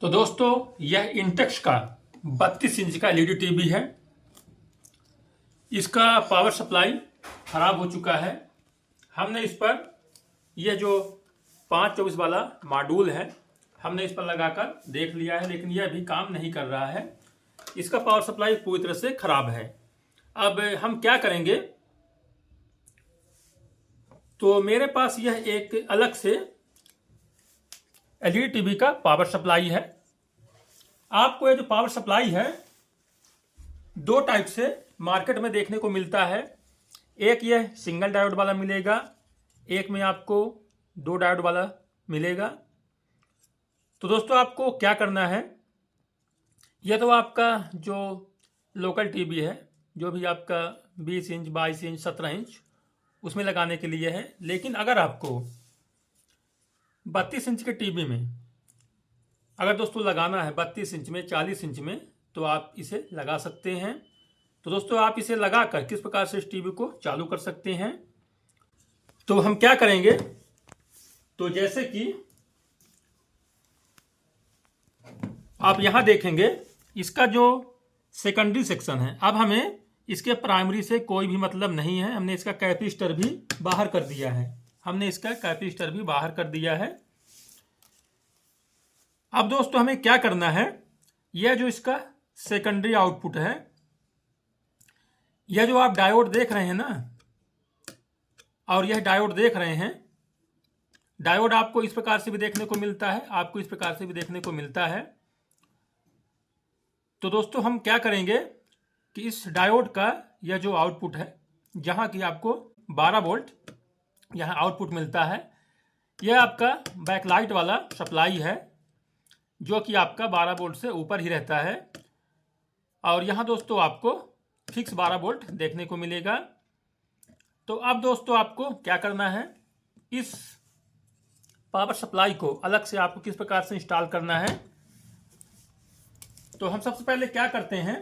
तो दोस्तों यह इंटेक्स का 32 इंच का एलईडी टीवी है। इसका पावर सप्लाई खराब हो चुका है। हमने इस पर यह जो 524 वाला मॉड्यूल है हमने इस पर लगाकर देख लिया है, लेकिन यह अभी काम नहीं कर रहा है। इसका पावर सप्लाई पूरी तरह से खराब है। अब हम क्या करेंगे, तो मेरे पास यह एक अलग से एलईडी टीवी का पावर सप्लाई है। आपको ये जो पावर सप्लाई है दो टाइप से मार्केट में देखने को मिलता है। एक यह सिंगल डायोड वाला मिलेगा, एक में आपको 2 डायोड वाला मिलेगा। तो दोस्तों आपको क्या करना है, यह तो आपका जो लोकल टीवी है, जो भी आपका 20 इंच 22 इंच 17 इंच उसमें लगाने के लिए है। लेकिन अगर आपको 32 इंच के टीवी में अगर दोस्तों लगाना है 32 इंच में 40 इंच में, तो आप इसे लगा सकते हैं। तो दोस्तों आप इसे लगाकर किस प्रकार से इस टीवी को चालू कर सकते हैं, तो हम क्या करेंगे, तो जैसे कि आप यहां देखेंगे इसका जो सेकेंडरी सेक्शन है, अब हमें इसके प्राइमरी से कोई भी मतलब नहीं है। हमने इसका कैपेसिटर भी बाहर कर दिया है। अब दोस्तों हमें क्या करना है, यह जो इसका सेकेंडरी आउटपुट है, यह जो आप डायोड देख रहे हैं ना, और यह डायोड देख रहे हैं, डायोड आपको इस प्रकार से भी देखने को मिलता है, आपको इस प्रकार से भी देखने को मिलता है। तो दोस्तों हम क्या करेंगे कि इस डायोड का यह जो आउटपुट है, जहां की आपको 12 वोल्ट यहां आउटपुट मिलता है, यह आपका बैकलाइट वाला सप्लाई है, जो कि आपका 12 वोल्ट से ऊपर ही रहता है। और यहां दोस्तों आपको फिक्स 12 वोल्ट देखने को मिलेगा। तो अब दोस्तों आपको क्या करना है, इस पावर सप्लाई को अलग से आपको किस प्रकार से इंस्टॉल करना है। तो हम सबसे पहले क्या करते हैं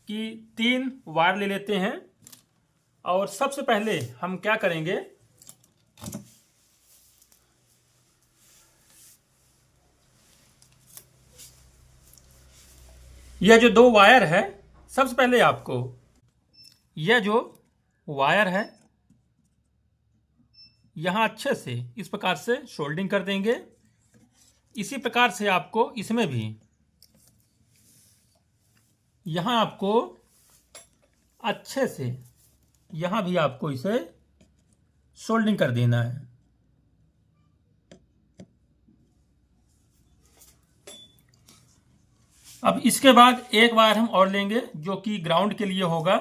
कि 3 वायर ले लेते हैं, और सबसे पहले हम क्या करेंगे, यह जो 2 वायर है, सबसे पहले आपको यह जो वायर है यहां अच्छे से इस प्रकार से सोल्डिंग कर देंगे। इसी प्रकार से आपको इसमें भी यहां आपको अच्छे से यहां भी आपको इसे सोल्डिंग कर देना है। अब इसके बाद एक वायर हम और लेंगे जो कि ग्राउंड के लिए होगा।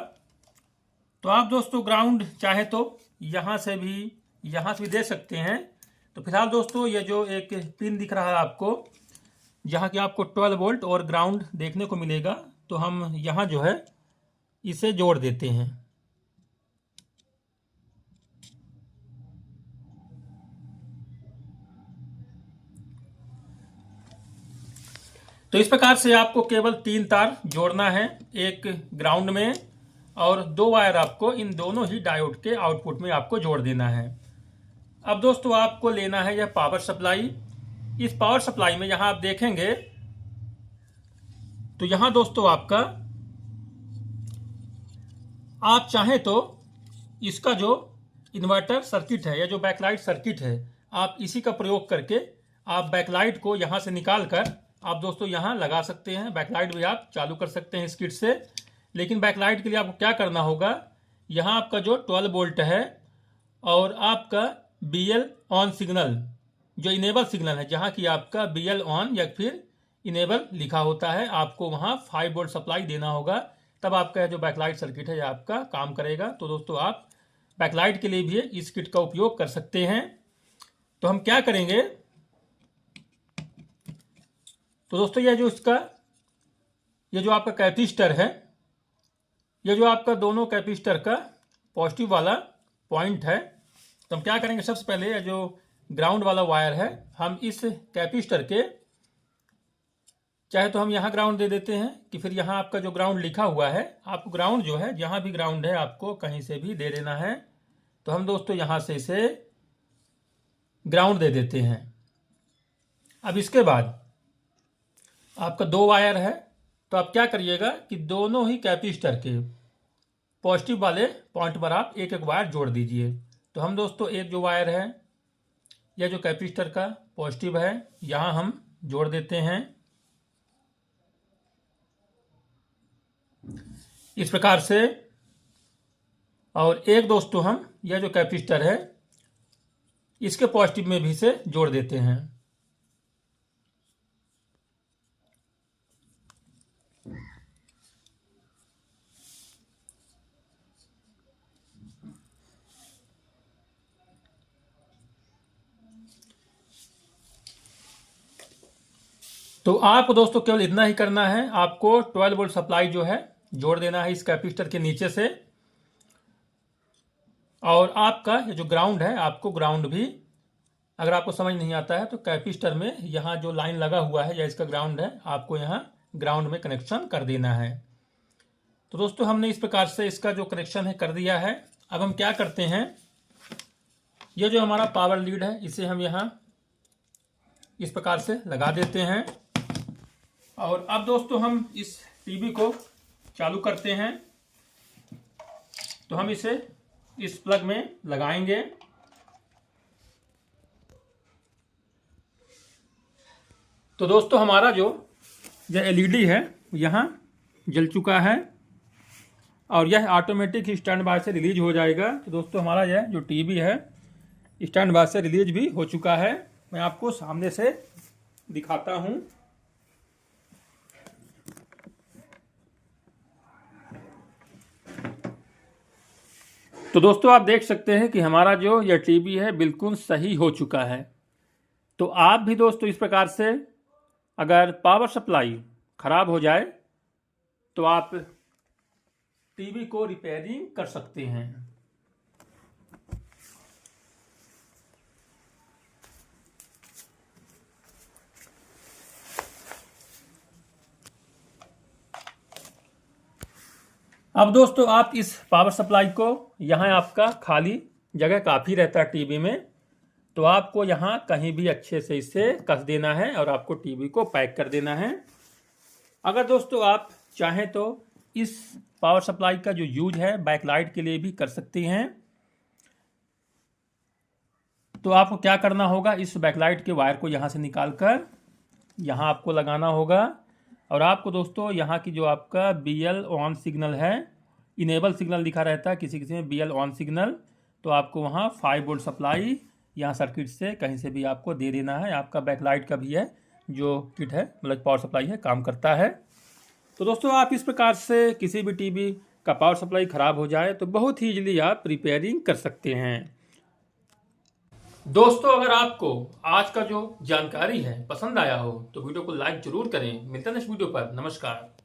तो आप दोस्तों ग्राउंड चाहे तो यहां से भी दे सकते हैं। तो फिलहाल दोस्तों ये जो एक पिन दिख रहा है आपको, जहां कि आपको 12 वोल्ट और ग्राउंड देखने को मिलेगा, तो हम यहां जो है इसे जोड़ देते हैं। तो इस प्रकार से आपको केवल 3 तार जोड़ना है, एक ग्राउंड में और 2 वायर आपको इन दोनों ही डायोड के आउटपुट में आपको जोड़ देना है। अब दोस्तों आपको लेना है यह पावर सप्लाई। इस पावर सप्लाई में यहां आप देखेंगे तो यहां दोस्तों आपका, आप चाहें तो इसका जो इन्वर्टर सर्किट है या जो बैकलाइट सर्किट है, आप इसी का प्रयोग करके आप बैकलाइट को यहां से निकाल कर आप दोस्तों यहां लगा सकते हैं। बैकलाइट भी आप चालू कर सकते हैं इस किट से। लेकिन बैकलाइट के लिए आपको क्या करना होगा, यहां आपका जो 12 वोल्ट है और आपका BL ऑन सिग्नल, जो इनेबल सिग्नल है, जहां की आपका BL ऑन या फिर इनेबल लिखा होता है, आपको वहां 5 वोल्ट सप्लाई देना होगा। तब आपका जो बैकलाइट सर्किट है आपका काम करेगा। तो दोस्तों आप बैकलाइट के लिए भी इस किट का उपयोग कर सकते हैं। तो हम क्या करेंगे, तो दोस्तों यह जो आपका कैपेसिटर है, यह जो आपका दोनों कैपेसिटर का पॉजिटिव वाला पॉइंट है, तो हम क्या करेंगे, सबसे पहले यह जो ग्राउंड वाला वायर है, हम इस कैपेसिटर के, चाहे तो हम यहां ग्राउंड दे देते हैं कि फिर यहां आपका जो ग्राउंड लिखा हुआ है, आपको ग्राउंड जो है जहां भी ग्राउंड है आपको कहीं से भी दे देना है। तो हम दोस्तों यहां से इसे ग्राउंड दे देते हैं। अब इसके बाद आपका 2 वायर है, तो आप क्या करिएगा कि दोनों ही कैपेसिटर के पॉजिटिव वाले पॉइंट पर आप एक एक वायर जोड़ दीजिए। तो हम दोस्तों एक जो वायर है, यह जो कैपेसिटर का पॉजिटिव है, यहाँ हम जोड़ देते हैं इस प्रकार से। और एक दोस्तों हम यह जो कैपेसिटर है इसके पॉजिटिव में भी से जोड़ देते हैं। तो आपको दोस्तों केवल इतना ही करना है, आपको 12 वोल्ट सप्लाई जो है जोड़ देना है इस कैपेसिटर के नीचे से। और आपका ये जो ग्राउंड है, आपको ग्राउंड भी, अगर आपको समझ नहीं आता है तो कैपेसिटर में यहाँ जो लाइन लगा हुआ है या इसका ग्राउंड है, आपको यहाँ ग्राउंड में कनेक्शन कर देना है। तो दोस्तों हमने इस प्रकार से इसका जो कनेक्शन है कर दिया है। अब हम क्या करते हैं, ये जो हमारा पावर लीड है इसे हम यहाँ इस प्रकार से लगा देते हैं। और अब दोस्तों हम इस टीवी को चालू करते हैं। तो हम इसे इस प्लग में लगाएंगे। तो दोस्तों हमारा जो यह एलईडी है यहाँ जल चुका है और यह ऑटोमेटिक स्टैंड बाय से रिलीज हो जाएगा। तो दोस्तों हमारा यह जो टीवी है स्टैंड बाय से रिलीज भी हो चुका है। मैं आपको सामने से दिखाता हूँ। तो दोस्तों आप देख सकते हैं कि हमारा जो यह टीवी है बिल्कुल सही हो चुका है। तो आप भी दोस्तों इस प्रकार से अगर पावर सप्लाई खराब हो जाए तो आप टीवी को रिपेयरिंग कर सकते हैं। अब दोस्तों आप इस पावर सप्लाई को, यहाँ आपका खाली जगह काफ़ी रहता है टीवी में, तो आपको यहाँ कहीं भी अच्छे से इसे कस देना है और आपको टीवी को पैक कर देना है। अगर दोस्तों आप चाहें तो इस पावर सप्लाई का जो यूज है बैकलाइट के लिए भी कर सकते हैं। तो आपको क्या करना होगा, इस बैकलाइट के वायर को यहाँ से निकाल कर यहाँ आपको लगाना होगा। और आपको दोस्तों यहाँ की जो आपका BL ऑन सिग्नल है, इनेबल सिग्नल लिखा रहता है किसी किसी में BL ऑन सिग्नल, तो आपको वहाँ 5 वोल्ट सप्लाई यहाँ सर्किट से कहीं से भी आपको दे देना है। आपका बैकलाइट का भी है जो किट है, मतलब पावर सप्लाई है, काम करता है। तो दोस्तों आप इस प्रकार से किसी भी टीवी का पावर सप्लाई खराब हो जाए तो बहुत ही इजीली आप रिपेयरिंग कर सकते हैं। दोस्तों अगर आपको आज का जो जानकारी है पसंद आया हो तो वीडियो को लाइक जरूर करें। मिलते हैं नेक्स्ट वीडियो पर। नमस्कार।